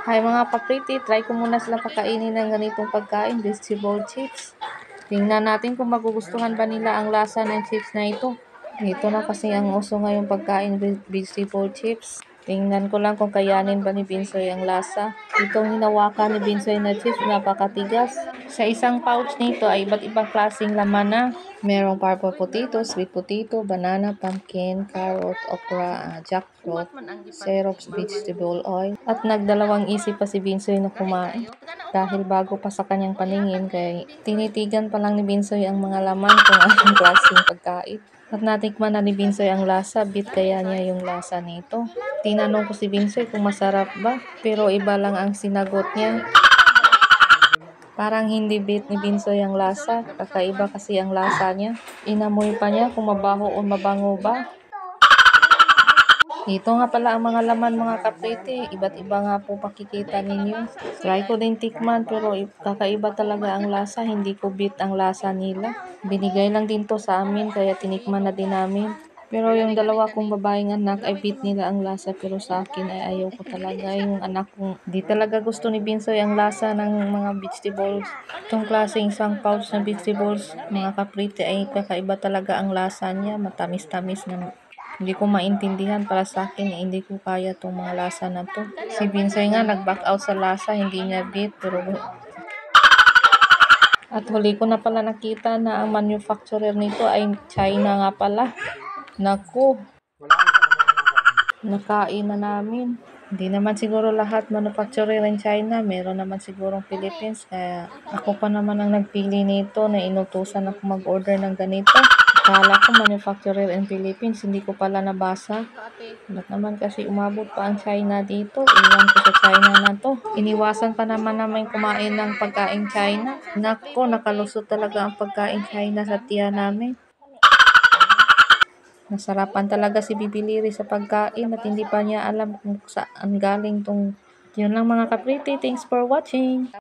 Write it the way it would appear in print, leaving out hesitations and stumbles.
Hi mga papriti, try ko muna silang pakainin ng ganitong pagkain, vegetable chips. Tingnan natin kung magugustuhan ba nila ang lasa ng chips na ito. Ito na kasi ang uso ngayong pagkain, vegetable chips. Tingnan ko lang kung kayanin ba ni Binsoy ang lasa. Itong hinawakan ni Binsoy na chips, napakatigas. Sa isang pouch nito ay iba't ibang klaseng laman na. Merong purple potato, sweet potato, banana, pumpkin, carrot, okra, jackfruit, syrups, vegetable oil. At nagdalawang isip pa si Binsoy na kumain. Dahil bago pa sa kanyang paningin, kay tinitigan pa lang ni Binsoy ang mga laman kung anong klaseng pagkain. At natikman na ni Binsoy ang lasa, bit kaya niya yung lasa nito. Tinanong ko si Binsoy kung masarap ba, pero iba lang ang sinagot niya. Parang hindi bit ni Binsoy ang lasa, kakaiba kasi ang lasa niya. Inamoy pa niya kung mabaho o mabango ba. Ito nga pala ang mga laman mga kapriti, iba't iba nga po makikita ninyo. Try ko din tikman pero kakaiba talaga ang lasa, hindi ko bit ang lasa nila. Binigay lang din to sa amin kaya tinikman na din namin. Pero yung dalawa kong babaeng anak ay bit nila ang lasa pero sa akin ay ayaw ko talaga. Yung anak kong di talaga gusto ni Binsoy ang lasa ng mga vegetables. Itong klaseng isang pouch na vegetables mga kapriti ay kakaiba talaga ang lasa niya, matamis-tamis na. Hindi ko maintindihan para sa akin, hindi ko kaya itong mga lasa na to. Si Binsoy nga nag-back out sa lasa, hindi niya bit. Pero at huli ko na pala nakita na ang manufacturer nito ay China nga pala. Naku, nakain na namin. Hindi naman siguro lahat manufacturer in China, meron naman sigurong Philippines. Kaya ako pa naman ang nagpili nito na inutusan ako mag-order ng ganito. Akala ko manufacturer in Philippines, hindi ko pala nabasa. Ba't naman kasi umabot pa ang China dito? Iwan ko sa China na to. Iniwasan pa naman namin kumain ng pagkain China. Nako, nakalusot talaga ang pagkain China sa tiyan namin. Nasarapan talaga si Bibiliri sa pagkain at hindi pa niya alam kung saan galing tong. Yun lang mga kapriti. Thanks for watching.